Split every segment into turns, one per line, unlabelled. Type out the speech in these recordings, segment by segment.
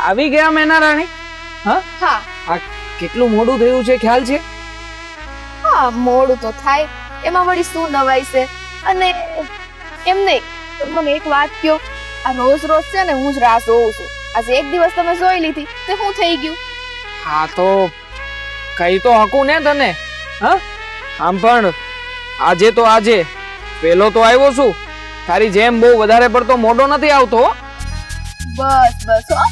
આવી ગયા મેના રાણી? હા
હા
આ કેટલું મોડું થયું છે ખ્યાલ છે?
હા મોડું તો થાય, એમાં વળી શું નવાઈ છે? અને એમ નહીં, મને એક વાત કહો, આ રોજ રોજ છે ને હું જ રાહ જોઉં છું. આજે એક દિવસ તમે જોઈ લીધી તે શું થઈ ગયું?
હા તો કઈ તો હકું ને તને. હા આમ પણ આજે તો આજે પેલો તો આવ્યો છું, તારી જેમ બહુ વધારે પડતો મોડો નથી આવતો.
બસ બસ હો,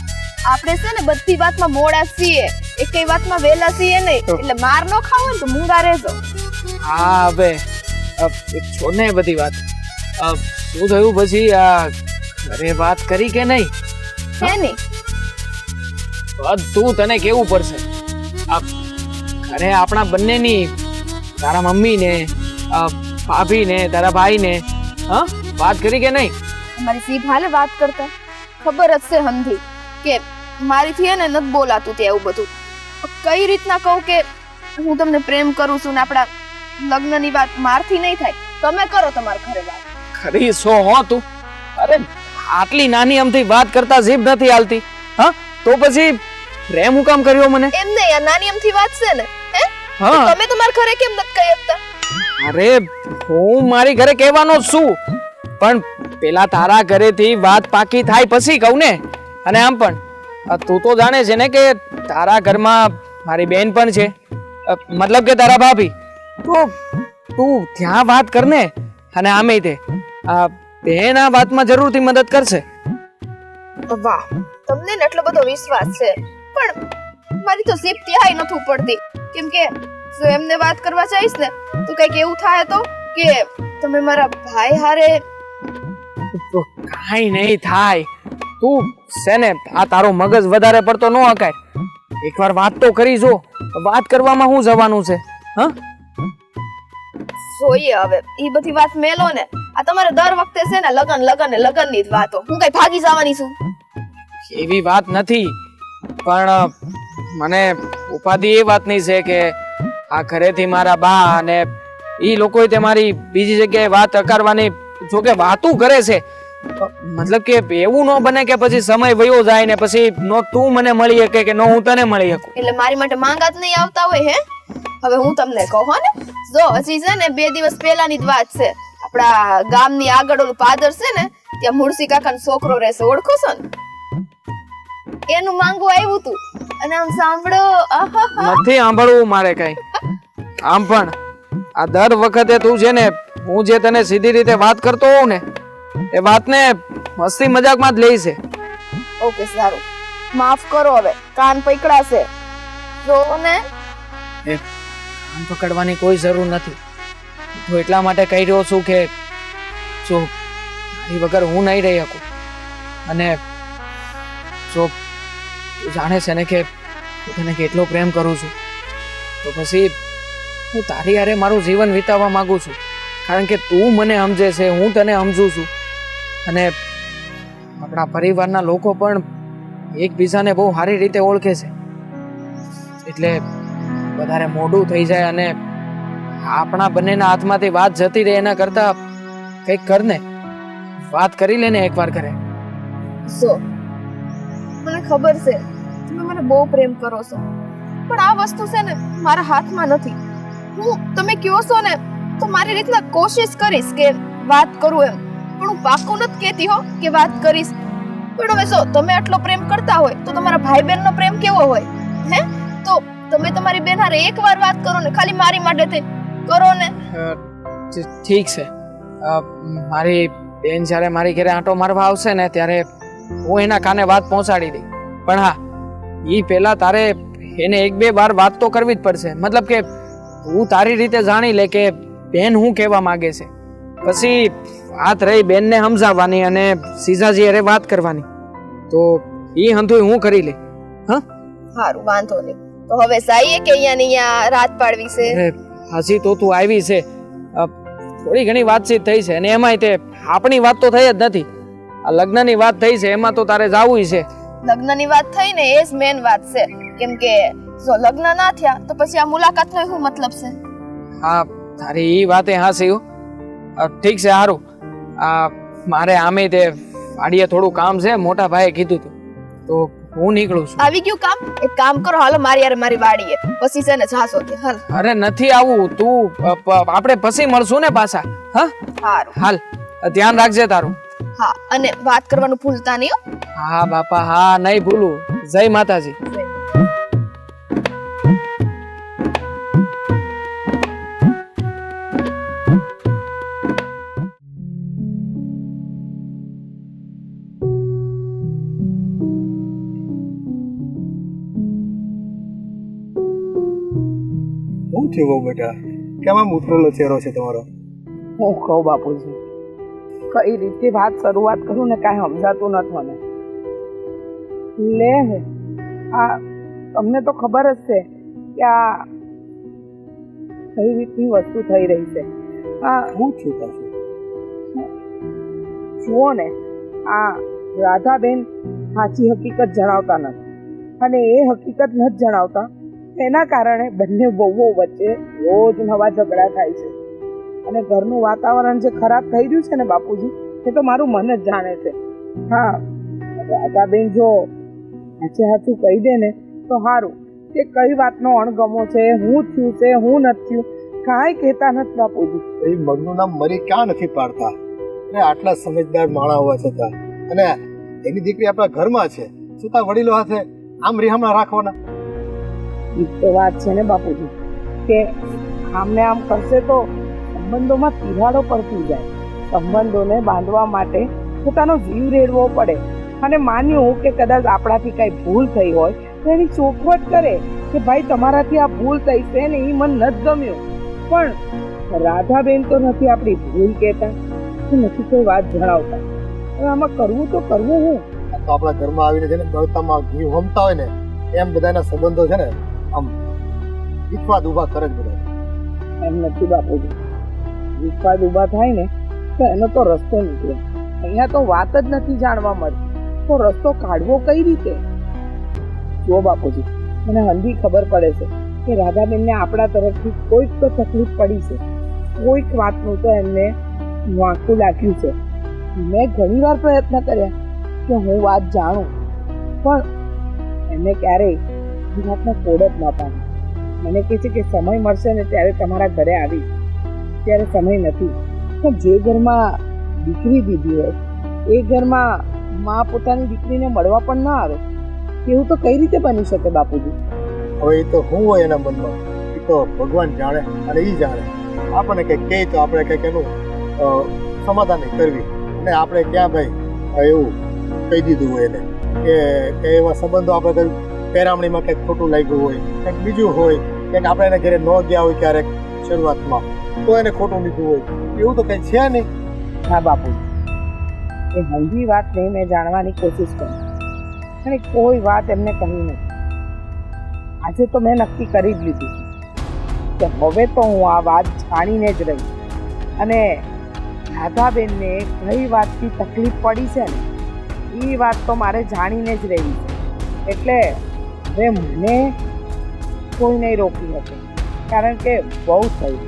આપણે છે ને બધી વાતમાં મોડા છીએ, એકેય વાતમાં વેલા છીએ નહીં, એટલે માર નો ખાવો ને તો મૂંગા રહેજો.
હા હવે છોડ ને બધી વાત. શું થયું પછી? આ ઘરે વાત કરી કે નહીં?
હે ને
બધું તને કેવું પડશે. આ ઘરે આપણા બંનેની, તારા મમ્મી ને ભાભી ને તારા ભાઈ ને વાત કરી કે નહીં?
અમારી સીપ હાલે વાત કરતા ખબર જ છે હંધી કે મારીથી એને નથી બોલાતું તે એવું બધું. કઈ રીતના કહું કે હું તમને પ્રેમ કરું છું ને આપણા લગ્નની વાત મારથી નહીં થાય, તમે કરો તમારા ઘરે વાત.
ખરી સો હો તું. અરે આટલી નાની અમથી વાત કરતા જીભ નથી હાલતી. હા તો પછી પ્રેમ હું કામ કર્યો મને?
એમ નહીં, આ નાની અમથી વાત છે ને, હે
હા
તમે તમારા ઘરે કેમ નથી કહી શકતા?
અરે હું મારી ઘરે કહેવાનો જ છું, પણ પેલા તારા ઘરેથી વાત પાકી થાય પછી કહું ને. અને આમ પણ તું તો જાણે છે ને કે તારા ઘરમાં મારી બેન પણ છે, મતલબ કે તારા ભાભી. તો તું ત્યાં વાત કર ને. અને આમે તે બેન આ વાતમાં જરૂરથી મદદ કરશે.
વાહ, તમને ને એટલો બધો વિશ્વાસ છે, પણ મારી તો સીપ ત્યાંય નથી પડતી. કેમ કે જો એમને વાત કરવા જઈશ ને તો કઈક એવું થાય તો કે તમે મારા ભાઈ હારે.
તો કાંઈ નહીં થાય. તું છે ને આ તારો મગજ વધારે પડતો ન હકાય. એકવાર વાત તો કરી જો. વાત કરવામાં શું જવાનું છે? હા
જોઈએ હવે ઈ બધી વાત મેલો ને. આ તમારે દર વખતે છે ને લગન લગન ને લગન ની જ વાતો. હું કઈ ભાગી જવાની છું?
એવી વાત નથી, પણ મને ઉપાધિ એ વાતની છે કે આ ઘરેથી મારા બા અને ઈ લોકોએ તે મારી બીજી જગ્યાએ વાત અકારવાની, જો કે વાતું કરે છે. મતલબ કે એવું ન બને કે પછી સમય વયો જાય ને પછી નો તું મને મળી શકે કે નો હું તને મળી શકું.
એટલે મારી માટે માંગા જ નહીં આવતા હોય? હે હવે હું તમને કહું હો ને, જો હજી છે ને 2 દિવસ પહેલાની જ વાત છે. આપણા ગામની આગળ ઓલું પાદર છે ને, ત્યાં મુરસી કાકાનો છોકરો રહેશે, ઓળખો છો ને? એનું માંગવું આવ્યું તું. અને આમ સાંભળો,
નથી સાંભળવું મારે કઈ. આમ પણ આ દર વખતે તું છે ને, હું જે તને સીધી રીતે વાત કરતો હોઉં ને એ વાતને મસ્તી મજાકમાં જ લઈ છે.
ઓકે સારું, માફ કરો, હવે કાન પકડાશે. જો ને
કાન પકડવાની કોઈ જરૂર નથી. હું એટલા માટે કહી રહ્યો છું કે જો મારી વગર હું નહીં રહી શકું, અને જો તું જાણે છે ને કે હું તને કેટલો પ્રેમ કરું છું, તો પછી હું તારી હારે મારું જીવન વિતાવવા માંગુ છું. કારણ કે તું મને સમજે છે, હું તને સમજું છું, અને આપણા પરિવારના લોકો પણ એકબીજાને બહુ સારી રીતે ઓળખે છે. એટલે વધારે મોડું થઈ જાય અને આપણા બંનેના હાથમાંથી વાત જતી રહે એના કરતા કંઈક કર ને. વાત કરી લે ને એકવાર ઘરે.
જો મને ખબર છે તમે મને બહુ પ્રેમ કરો છો, પણ આ વસ્તુ છે ને મારા હાથમાં નથી. હું તમે કહો છો ને તો મારી રીતના કોશિશ કરીશ કે વાત કરું એમ, પણ હું પાક્કું નથી કહેતી હો કે વાત કરીશ. પણ હવે જો તમે આટલો પ્રેમ કરતા હોય તો તમારા ભાઈ બહેનનો પ્રેમ કેવો હોય? હે તો તમે તમારી બેન હારે એકવાર વાત કરો ને, ખાલી મારી માટે થઈ કરો ને.
ઠીક છે, મારી બેન જ્યારે મારી ઘરે આંટો મારવા આવશે ને ત્યારે હું એના કાને વાત પહોંચાડી દઈ. પણ હા, ઈ પહેલા તારે એને 1-2 વાર વાત તો કરવી જ પડશે. મતલબ કે તું તારી રીતે જાણી લે કે બેન હું કહેવા માંગે છે. પછી વાત રહી બેનને સમજાવવાની અને સીજાજી અરે વાત કરવાની, તો ઈ હંધુય હું કરી લે. હા
સારું, વાંધો નહીં. તો હવે સાઈએ કે અહીંયા રાત પાડવી છે?
હજી તો તું આવી છે, થોડી ઘણી વાતચીત થઈ છે, અને એમાંય તે આપણી વાત તો થઈ જ નથી. આ લગ્નની વાત થઈ છે, એમાં તો તારે જાવું છે.
લગ્નની વાત થઈ ને એ જ મેન વાત છે. કેમ કે જો લગ્ન ના થયા તો પછી આ મુલાકાતનો શું મતલબ છે?
હા, તારી ઈ વાતે હાસી. ઠીક છે, સારું. મારે આમે તે વાડીએ થોડું કામ છે, મોટા ભાઈએ કીધું હતું, તો હું નીકળું છું.
આવી ગયું કામ? એક કામ કરો, હાલો મારી યાર મારી વાડીએ, પછી છે ને જાશો કે હાલ.
અરે નથી આવું તું, આપણે પછી મળશું ને પાછા. હા
સારું.
હાલ, ધ્યાન રાખજે તારું.
હા, અને વાત કરવાનું ભૂલતા નહીં હો.
હા બાપા, હા નહીં ભૂલું. જય માતાજી.
શું થયું બહુ બેટા? કેમ આમ ઉતરેલો ચહેરો છે તમારો?
હું કહું બાપુજી, કઈ રીતે વાત શરૂઆત કરું ને કાંઈ સમજાતું નથી મને. લે હું આ તમને તો ખબર જ છે કે આ કઈ રીતની વસ્તુ થઈ રહી છે. આ
શું થયું પાછું?
જુઓ ને, આ રાધાબેન સાચી હકીકત જણાવતા નથી, અને એ હકીકત નથી જણાવતા એના કારણે બંને વહુઓ વચ્ચે રોજ નવા ઝઘડા થાય છે. અને ઘરનું વાતાવરણ જે ખરાબ થઈ રહ્યું છે ને બાપુજી, એ તો મારું મન જ જાણે છે. હા, રાધાબેન જો સાચું કહી દે ને તો સારું, કે કઈ વાતનો અણગમો છે, હું થયું છે, હું નથી થયું, કાંઈ કહેતા નથી બાપુજી.
એ મગનું નામ મરી ક્યાં નથી પાડતા? અને આટલા સમજદાર માણા હોવા છતાં, અને એની દીકરી આપણા ઘરમાં છે, છતાં વડીલો હાથે આમ રિહામણા રાખવાના?
એ તો વાત છે ને બાપુજી, કે આમને આમ કરશે તો સંબંધોમાં તિરાડો પડતી જાય. સંબંધોને બાંધવા માટે પોતાનો જીવ રેડવો પડે. અને માન્યું કે કદાચ આપણાથી કઈ ભૂલ થઈ હોય તો એની ચોખવટ કરે કે ભાઈ તમારાથી આ ભૂલ થઈ છે ને એ મને નથી ગમ્યું. પણ રાધાબેન તો નથી આપણી ભૂલ કહેતા, નથી કોઈ વાત જણાવતા. હવે આમાં કરવું તો કરવું હું?
આ તો આપણા ઘરમાં આવીને છે ને ગળતામાં ઘી હોમતા હોય ને એમ બધાના સંબંધો છે ને આમ વિખવાદ ઊભા કરે જ બધા.
એમ નથી બાપુજી, વિખવાદ ઊભા થાય ને તો એનો તો રસ્તો નીકળે. અહીંયા તો વાત જ નથી જાણવા મળતી, તો રસ્તો કાઢવો કઈ રીતે? જો બાપુજી, મને હંધી ખબર પડે છે કે રાધાબેનને આપણા તરફથી કોઈક તો તકલીફ પડી છે, કોઈક વાતનું તો એમને વાંકું લાગ્યું છે. મેં ઘણી વાર પ્રયત્ન કર્યા કે હું વાત જાણું, પણ એમને ક્યારેય એ વાતનો કોડ જ ન પાડ્યો. મને કહે છે કે સમય મળશે ને ત્યારે તમારા ઘરે આવી. ત્યારે સમય નથી. પણ જે ઘરમાં દીકરી દીધી હોય એ ઘરમાં મા પોતાની દીકરીને મળવા પણ ના આવે, એવું તો કઈ રીતે બની શકે બાપુજી?
હવે એ તો હું હોય એના મનમાં, એ તો ભગવાન જાણે અને એ જાણે. આપણને કંઈક કહે તો આપણે કંઈક એનું સમાધાન કરવી, અને આપણે ક્યાં ભાઈ એવું કહી દીધું હોય એને કે એવા સંબંધો આપણે કંઈક પેરામણીમાં કંઈક ખોટું લાગ્યું હોય, કંઈક બીજું હોય, કંઈક આપણે એને ઘરે ન ગયા હોય ક્યારેક શરૂઆતમાં તો એને ખોટું લીધું હોય, એવું તો કંઈ છે નહીં.
હા બાપુજી, એ હંધી વાત નહીં મેં જાણવાની કોશિશ કરી, અને કોઈ વાત એમને કહી નથી. આજે તો મેં નક્કી કરી જ લીધું કે હવે તો હું આ વાત જાણીને જ રહી. અને રાધાબેનને કઈ વાતથી તકલીફ પડી છે ને એ વાત તો મારે જાણીને જ રહેવી છે. એટલે હવે મને કોઈ નહીં રોકી શકે, કારણ કે બહુ થયું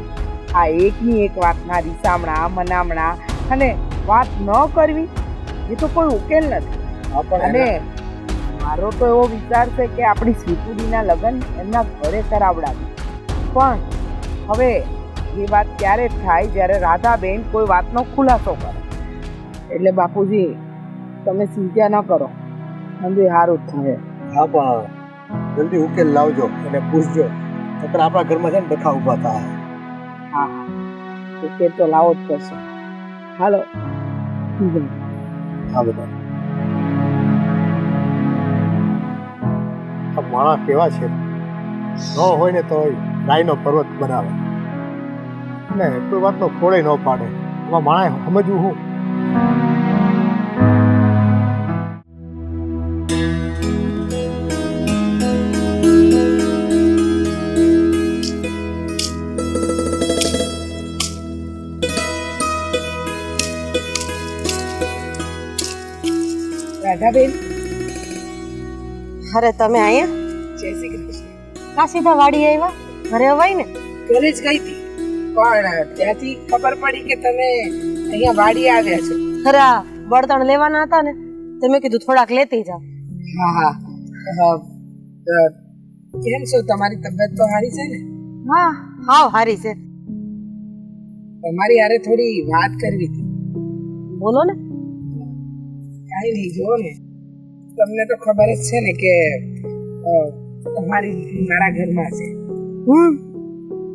આ એકની એક વાતના રીસામણા મનામણા, અને વાત ન કરવી એ તો કોઈ ઉકેલ નથી. અને મારો તો એવો વિચાર છે કે આપણી સ્વીટુડીના લગ્ન એમના ઘરે કરાવડાવી. પણ હવે એ વાત ત્યારે થાય જ્યારે રાધાબેન કોઈ વાતનો ખુલાસો કરે. એટલે બાપુજી તમે ચિંતા ન કરો, સમજી સારું જ થાય.
હા, પણ જલ્દી ઉકેલ લાવજો અને પૂછજો, નકર આપણા ઘરમાં છે ને ડખા ઊભા થાય.
હા હા, ઉકેલ તો લાવો જ પડશે. હાલો.
હા બધા આ માણસ કેવા છે, ન હોય ને તો રાયનો પર્વત બનાવે ને કોઈ વાતનો ખોળે ન પાડે. આમાં માણસ સમજવું શું?
રાધાબેન,
અરે તમે અહીંયા
જય શ્રી કૃષ્ણ.
કા સીધા વાડી આવ્યા? ઘરે અવાય ને?
ઘરે જ ગઈ હતી, પણ ત્યાંથી ખબર પડી કે તમે અહીંયા વાડી આવ્યા છો.
અરે આ બળતણ લેવાના હતા ને, તો મેં કીધું થોડાક લેતી જાવ.
હા હા,
કેમ છો? તમારી તબિયત તો સારી છે ને?
હા હાવ હારી છે.
તમારી હારે થોડી વાત કરવી હતી.
બોલો ને.
કાંઈ નહીં, જુઓ ને, તમને તો ખબર જ છે ને કે તમારી મારા ઘરમાં છે.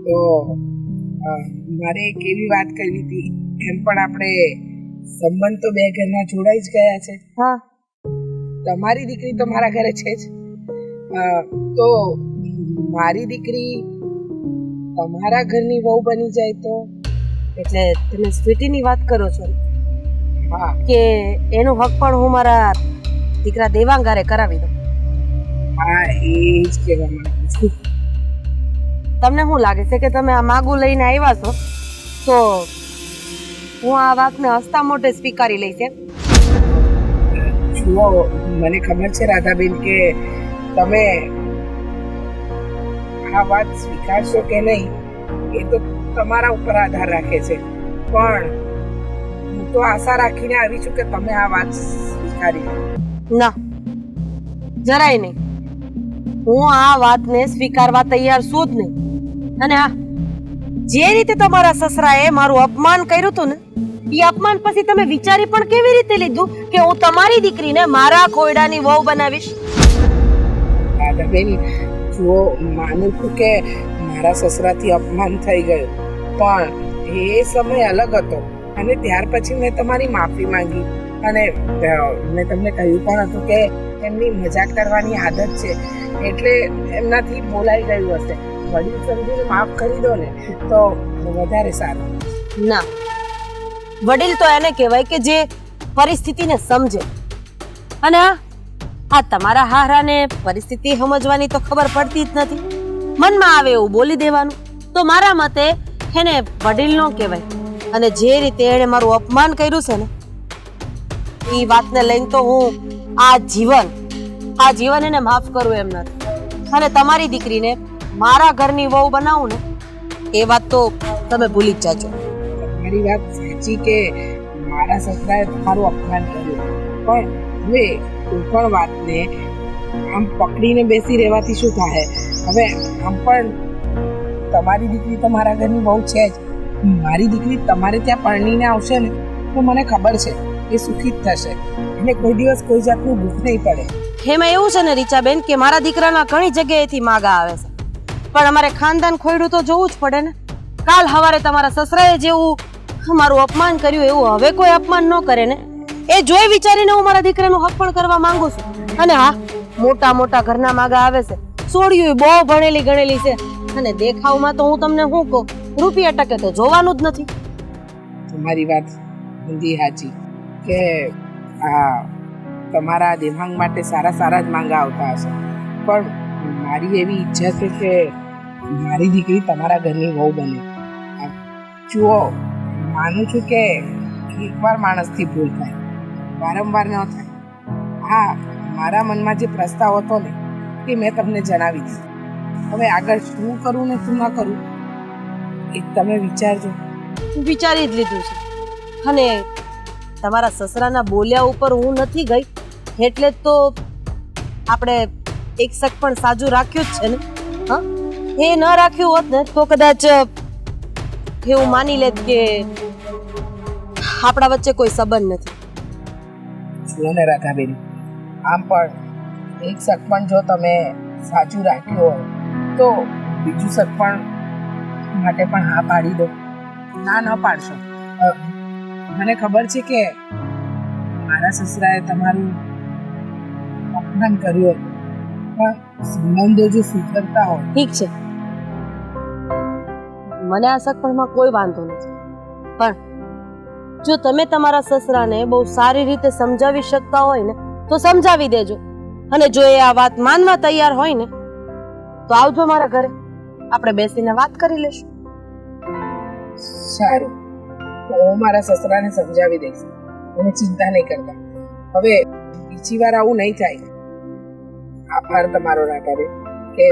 તો મારે એક એવી વાત કરવી હતી. એમ પણ આપણે સંબંધ તો બે ઘરના જોડાઈ જ ગયા છે.
હા.
તમારી દીકરી તો મારા ઘરે છે જ. તો મારી દીકરી તમારા ઘરની વહુ બની જાય તો?
એટલે તમે સ્વીટીની વાત કરો છો
હા.
કે એનું હક પણ હું મારા દીકરા દેવાંગારે કરાવી દઉં?
હા, એ જ કહેવા માંગુ છું.
તમને શું લાગે છે કે તમે આ માગું લઈને આવ્યા છો તો હું આ વાતને હસતા મોઢે સ્વીકારી લઈશ એમ?
જુઓ, મને ખબર છે રાધાબેન કે તમે આ વાત સ્વીકારશો કે નહીં એ તો તમારા ઉપર આધાર રાખે છે, પણ હું તો આશા રાખીને આવી છું કે તમે આ વાત સ્વીકારી લો.
ના, જરાય નહીં. હું આ વાતને સ્વીકારવા તૈયાર છું જ નહીં. અને હા, જે રીતે તમારા સસરાએ મારું અપમાન કર્યું હતું ને, એ અપમાન પછી તમે વિચારી પણ કેવી રીતે લીધું કે હું તમારી દીકરીને મારા ખોયડાની વહુ બનાવીશ?
રાધાબેન, જુઓ, માનું છું કે મારા સસરાથી અપમાન થઈ ગયું, પણ એ સમય અલગ હતો અને ત્યાર પછી મેં તમારી માફી માંગી અને મેં તમને કહ્યું પણ હતું કે એમની મજાક કરવાની આદત છે એટલે એમનાથી બોલાઈ ગયું હશે. વડીલ સમજીને માફ કરી દો ને તો વધારે સારું.
ના, વડીલ તો એને કહેવાય કે જે પરિસ્થિતિને સમજે. અને આ તમારા હારાને પરિસ્થિતિ સમજવાની તો ખબર પડતી જ નથી. મનમાં આવે એવું બોલી દેવાનું. તો મારા મતે એને વડીલ નો કહેવાય. અને જે રીતે એણે મારું અપમાન કર્યું છે ને, એ વાતને લઈને તો હું આ જીવન એને માફ કરું એમ નથી. અને તમારી દીકરીને મારા ઘરની વહુ બનાવું ને એ વાત તો તમે ભૂલી જ જાજો.
તમારી વાત સાચી કે મારા સસરાએ તમારું અપમાન કર્યું, પણ હવે કોઈ પણ વાતને આમ પકડીને બેસી રહેવાથી શું થાય? હવે આમ પણ તમારી દીકરી તો મારા ઘરની બહુ છે જ. મારી દીકરી તમારે ત્યાં પરણીને આવશે ને તો મને ખબર છે એ સુખી જ થશે અને કોઈ દિવસ કોઈ જાતનું દુઃખ નહીં પડે.
એમાં એવું છે ને રીચાબેન કે મારા દીકરાના ઘણી જગ્યાએથી માગા આવે છે, પણ અમારે ખાનદાન ખોયડું તો જોવું જ પડે ને. કાલ સવારે તમારા સસરાએ જેવું મારું અપમાન કર્યું એવું હવે કોઈ અપમાન ન કરે ને, એ જોઈ વિચારીને હું મારા દીકરાનું હક પણ કરવા માંગુ છું. અને હા, મોટા ઘરના માગા આવે છે, સોડિયું બહુ ભણેલી ગણેલી છે, અને દેખાવમાં તો હું તમને શું કહું, રૂપિયા ટકે તો જોવાનું જ નથી.
તમારી વાત ઊંધી સાચી કે આ તમારા દેવાંગ માટે સારા જ માંગા આવતા હશે, પણ મારી એવી ઈચ્છા છે કે મારી દીકરી તમારા ઘરની વહુ બને. જુઓ, માનું છું કે એકવાર માણસથી ભૂલ થાય, વારંવાર ન થાય. હા, મારા મનમાં જે પ્રસ્તાવ હતો ને એ મેં તમને જણાવી દીધો. હવે આગળ શું કરું ને શું ન કરું એ તમે વિચારજો.
હું વિચારી જ લીધું છે. અને તમારા સસરાના બોલ્યા ઉપર હું નથી ગઈ એટલે જ તો આપણે એક શક પણ સાજુ રાખ્યું જ છે ને. હા, એ ન રાખ્યું હોત ને તો કદાચ એવું માની લેત કે આપણા વચ્ચે કોઈ સંબંધ નથી.
જુઓ ને રાધાબેન, આમ પણ એક શક પણ જો તમે સાચું રાખ્યું હોય તો બીજું શક પણ માટે પણ હા પાડી દો. ના ન પાડશો. મને ખબર છે કે મારા સસરાએ તમારું અપમાન કર્યું હતું, પણ સંબંધો જો સુધરતા હોય.
ઠીક છે, મને આ સગપણમાં કોઈ વાંધો નથી, પણ જો તમે તમારા સસરાને બહુ સારી રીતે સમજાવી શકતા હોય ને તો સમજાવી દેજો. અને જો એ આ વાત માનવા તૈયાર હોય ને તો આવજો મારા ઘરે, આપણે બેસીને વાત કરી લેશું.
સારું, તો હું મારા સસરાને સમજાવી દઈશ, તમે ચિંતા નહીં કરતા. હવે બીજી વાર આવું નહીં થાય. આભાર તમારો રાધાબેન કે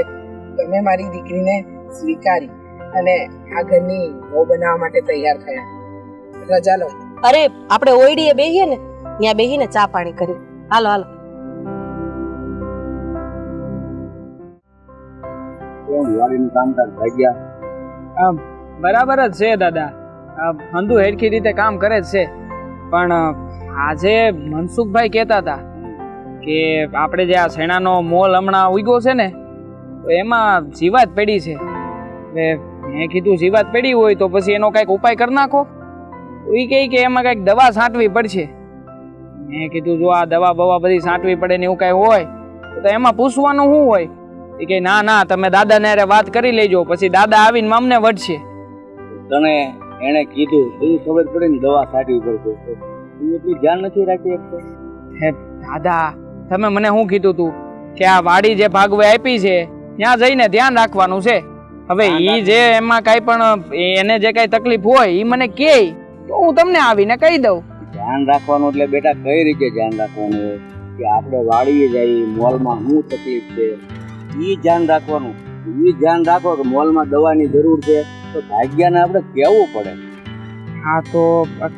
તમે મારી દીકરીને સ્વીકારી અને આ ઘરની વહુ બનાવવા માટે તૈયાર થયા. રજા લો.
અરે આપણે ઓયડીએ બેહીએ ને, ત્યાં બેહીને ચા પાણી કરી. હાલો હાલો.
કેમ વાડીનું કામકાજ ભાગ્યા?
બરાબર જ છે દાદા. હંધુ હેરખી રીતે કામ કરે જ છે, પણ આજે મનસુખભાઈ કહેતા હતા કે આપણે જે આ શેણાનો મોલ હમણાં ઉગ્યો છે ને, તો એમાં જીવાત પડી છે. એટલે મેં કીધું જીવાત પડી હોય તો પછી એનો કંઈક ઉપાય કરી નાખો. તો એ કહે કે એમાં કંઈક દવા છાંટવી પડશે. મેં કીધું જો આ દવા બવા બધી છાંટવી પડે ને એવું કાંઈ હોય તો એમાં પૂછવાનું શું હોય? એ કે ના ના, તમે દાદાને હારે વાત કરી લેજો, પછી દાદા આવીને અમને વઢશે.
તને એને કીધું તો ખબર પડે ને દવા છાંટવી પડશે, તું એટલી ધ્યાન નથી રાખી શકતો.
હે દાદા, તમે મને શું કીધું તું કે આ વાડી જે ભાગવે આપી છે ત્યાં જઈને ધ્યાન રાખવાનું છે. હવે ઈ જે એમાં કાંઈ પણ એને જે કાંઈ તકલીફ હોય ઈ મને કહે તો હું તમને આવીને કહી દઉં.
ધ્યાન રાખવાનું એટલે બેટા કઈ રીતે ધ્યાન રાખવાનું હોય કે આપણે વાડીએ જઈએ, મોલમાં શું તકલીફ છે ઈ ધ્યાન રાખવાનું. ઈ ધ્યાન રાખો કે મોલમાં દવાની જરૂર છે તો ભાગ્યાને આપણે કહેવું પડે.
હા તો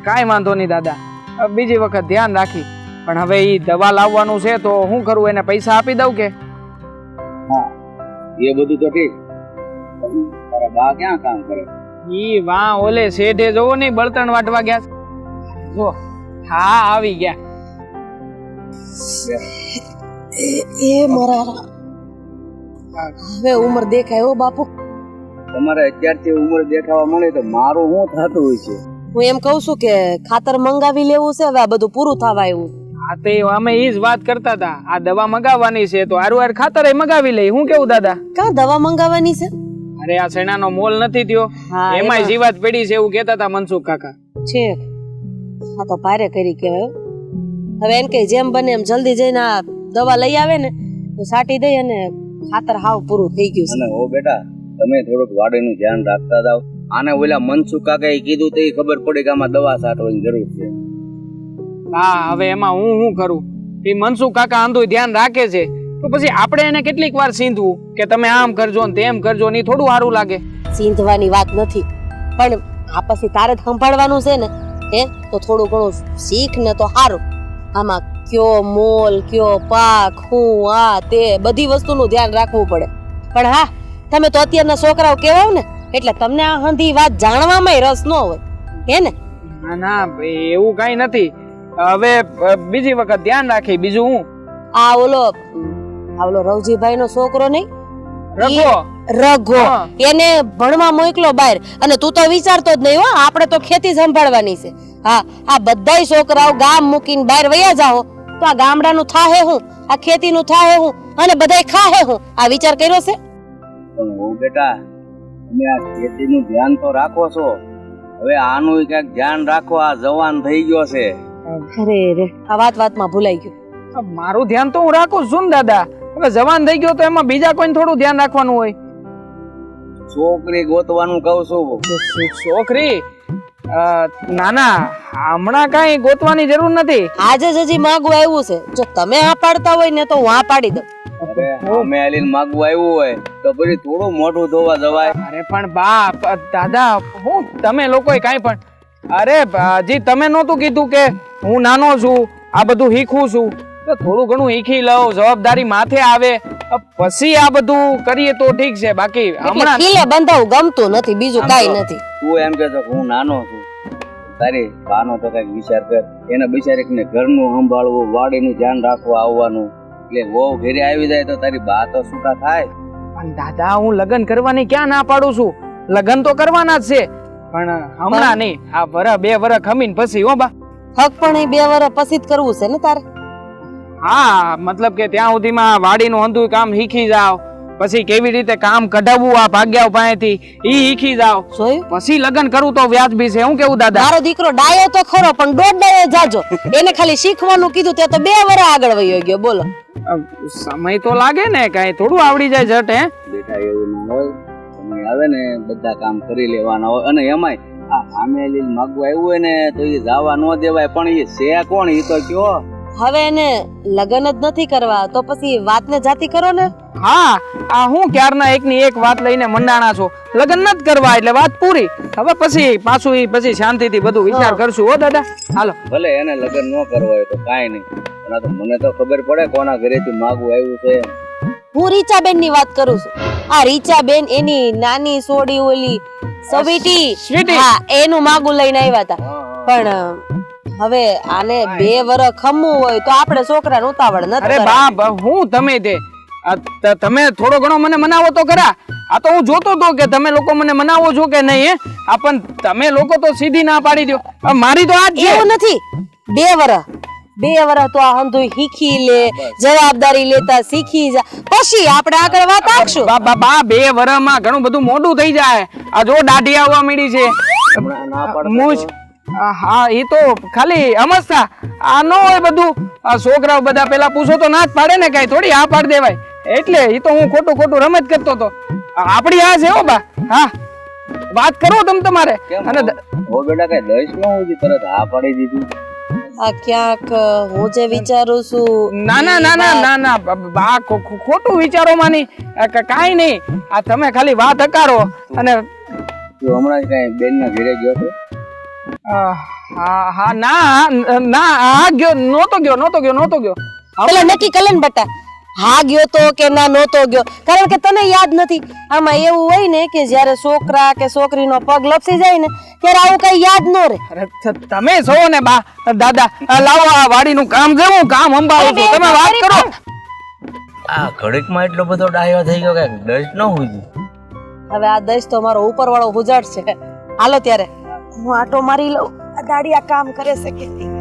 કાંઈ વાંધો નહીં દાદા, બીજી વખત ધ્યાન રાખી. પણ હવે ઈ દવા લાવવાનું છે તો શું કરું? એને પૈસા આપી દઉં કે?
હા, એ બધું તો ઠીક. તારા બા ક્યાં કામ કરે?
ઈ વાં ઓલે શેઠે જોવો નહીં બળતણ વાટવા ગયા છે. જો હા આવી ગયા.
એ મારા હવે ઉંમર દેખાય હો બાપુ.
તમારે અત્યારથી ઉંમર દેખાવા મળે તો મારું શું થતું હોય છે?
હું એમ કહું છું કે ખાતર મંગાવી લેવું છે, હવે આ બધું પૂરું થવા આવ્યું.
હા તે અમે ઈ જ વાત કરતા હતા, આ દવા મગાવવાની છે તો હારું હાર ખાતર મગાવી લઈ. હું કેવું દાદા?
ક્યાં દવા મંગાવવાની છે?
અરે આ શેણાનો મોલ નથી થયો, એમાંય જીવાત પડી છે એવું કહેતા હતા મનસુખ કાકા.
છે આ તો ભારે કરી કહેવાય. હવે એમ કે જેમ બને એમ જલ્દી જઈને આ દવા લઈ આવે ને તો સાટી દઈ અને ખાતર હાવ પૂરું થઈ ગયું છે.
અને ઓ બેટા, તમે થોડુંક વાડીનું ધ્યાન રાખતા જાવ. આને ઓલા મનસુખ કાકાએ કીધું તો ખબર પડી કે આમાં દવા છાંટવાની જરૂર છે.
હા હવે એમાં હું શું કરું? એ મનસુખ કાકા આંધું ધ્યાન રાખે છે તો પછી આપણે એને કેટલીક વાર સીંધવું કે તમે આમ કરજો ને તેમ કરજો ને થોડું સારું લાગે.
સીંધવાની વાત નથી, પણ આ પછી તારે જ સંભાળવાનું છે ને, હે તો થોડું ઘણું શીખ ને તો સારું. આમાં કયો મોલ, કયો પાક, હું આ તે બધી વસ્તુનું ધ્યાન રાખવું પડે. પણ હા, તમે તો અત્યારના છોકરાઓ કહેવાવ ને એટલે તમને આ હંધી વાત જાણવામાં રસ ન હોય, હે ને?
ના ના એવું કઈ નથી. હવે બીજી વખત ધ્યાન રાખી. બીજું હું
આ ઓલો રવજીભાઈ નો છોકરો નહીં,
રઘો
એને ભણવા મોકલો બહાર, અને તું તો વિચારતો જ નહીં હો, આપણે તો ખેતી સંભાળવાની છે. હા, આ બધાય છોકરાઓ ગામ મૂકીને બહાર વયા જાઓ તો આ ગામડાનું થાહે હું, આ ખેતીનું થાહે હું, અને બધાય ખાહે હું. આ વિચાર કર્યો છે?
પણ ઓ બેટા, તમે આ ખેતીનું ધ્યાન તો રાખો છો, હવે આનું ક્યાંક ધ્યાન રાખો. આ જવાન થઈ ગયો છે.
અરે રે, આ વાતમાં ભૂલાઈ ગયું.
મારું ધ્યાન તો હું રાખું છું ને દાદા. હવે જવાન થઈ ગયો તો એમાં બીજા કોઈને થોડું ધ્યાન રાખવાનું હોય.
છોકરી ગોતવાનું કહું છું.
છોકરી ના ના, હમણાં કઈ ગોતવાની જરૂર નથી.
આજે જ હજી માગવું આવ્યું છે. જો તમે આ પાડતા હોય ને તો હું આ પાડી દઉં.
અમે આલીને માગવું આવ્યું હોય તો પછી થોડું મોઢું ધોવા જવાય.
અરે પણ બાપ દાદા, હું તમે લોકોએ કાંઈ પણ, અરે હજી તમે નહોતું કીધું કે હું નાનો છું, આ બધું શીખું છું, તો થોડું ઘણું શીખી લઉં, જવાબદારી માથે આવે પછી આ બધું કરીએ તો ઠીક છે. બાકી હમણાં
ખીલે બંધાવું ગમતું નથી, બીજું કાઈ નથી.
તું એમ કે હું નાનો છું, તારી બાનો તો કઈક વિચાર કર. એને બિચારીને ઘરનું સંભાળવું, વાડીનું ધ્યાન રાખવા આવવાનું, એટલે વહુ ઘરે આવી જાય તો તારી બા તો છૂટા થાય.
પણ દાદા, હું લગ્ન કરવાની ક્યાં ના પાડું છું? લગ્ન તો કરવાના જ છે, પણ હમણાં નહીં. આ વરસ 2 વર્ષ ખમીને પછી. હો બા,
હક પણ એ 2 વર્ષ પછી જ કરવું છે ને તારે?
હા, મતલબ કે ત્યાં સુધીમાં વાડીનું અંધું કામ શીખી જાવ, પછી કેવી રીતે કામ કઢાવવું આ ભાગ્યા પાસેથી ઈ શીખી જાવ, પછી લગ્ન કરવું તો વ્યાજબી છે. હું કેવું દાદા?
મારો દીકરો ડાયો તો ખરો, પણ 1.5 ડાયો જાજો. એને ખાલી શીખવાનું કીધું તે તો 2 વર્ષ આગળ વયો ગયો. બોલો,
સમય તો લાગે ને, કઈ થોડું આવડી જાય ઝટ. હે
બેટા, એવું ના હોય. સમય આવે ને બધા કામ કરી લેવાના હોય. અને એમાંય આ સામે લઈને માગવું આવ્યું હોય ને તો એ જવા ન દેવાય. પણ એ છે કોણ એ તો કયો.
હવે એને લગ્ન જ નથી કરવા તો પછી વાતને જાતી કરો ને.
હા, આ હું ક્યારના એકની એક વાત લઈને મંડાણા છો. લગ્ન નથી કરવા એટલે વાત પૂરી. હવે પછી પાછું પછી શાંતિથી બધું વિચાર કરશું. હો દાદા, હાલો.
ભલે એને લગ્ન ન કરવા હોય તો કાંઈ નહીં, પણ તો મને તો ખબર પડે કોના ઘરેથી માગવું આવ્યું છે.
હું રીચાબેન ની વાત કરું છું. આ રીચાબેન એની નાની સોડી ઓલી
સ્વીટી.
સ્વીટી, હા, એનું માગું લઈને આવ્યા હતા. પણ હવે આને 2 વર્ષ ખમવું હોય તો આપણે છોકરાને ઉતાવળ નથી
અરે
કરવાની.
બા હું તમે તે તમે થોડો ઘણો મને મનાવો તો ખરા. આ તો હું જોતો તો કે તમે લોકો મને મનાવો છો કે નહીં. આ પણ તમે લોકો તો સીધી ના પાડી દો. મારી તો આ જ છે.
એવું નથી. 2 વર્ષ તો આ હંધુય શીખી લે, જવાબદારી લેતા શીખી જા, પછી આપણે આગળ વાત આપશું.
બા 2 વર્ષમાં ઘણું બધું મોડું થઈ જાય. આ જો દાઢી આવવા માંડી છે.
હમણાં ના પાડતો
મૂછ.
તો.
હા એ તો ખાલી અમસ્તા. આ ન હોય બધું. આ છોકરાઓ બધા પેલા પૂછો તો ના જ પાડે ને, કઈ થોડી આ પાડ દેવાય. એટલે એ તો હું ખોટું રમત કરતો હતો. આપડી આ છે હો બા. હા વાત કરો તમે તમારે.
કેમ
અને
હો બેટા કઈ દઈશ ન હોય તરત હા પાડી દીધું.
આ ક્યાંક હું જે વિચારું છું
ના બા ખોટું વિચારો માની કાઈ નહીં. આ તમે ખાલી વાત હકારો. અને
તું હમણાં જ કઈ બેન ના ઘરે ગયો હતો?
હા ના હા ગયો નહોતો ગયો.
પેલા નક્કી કરે ને બટા, હા ગયો તો કે ના નહોતો ગયો. કારણ કે તને યાદ નથી. આમાં એવું હોય ને કે જ્યારે છોકરા કે છોકરીનો પગ લપસી જાય ને ત્યારે આવું કઈ યાદ ન રહે.
અરે તમે છો ને બા દાદા લાવો આ વાડીનું કામ છે. હું કામ સંભાળું છું. તમે વાત કરો.
આ ઘડીકમાં એટલો બધો ડાયો થઈ ગયો કે દઈશ ન હોય.
હવે આ દઈશ તો મારો ઉપર વાળો હુજાડ છે. હાલો ત્યારે હું આટો મારી લઉં. આ દાડિયા કામ કરે છે કે નહીં.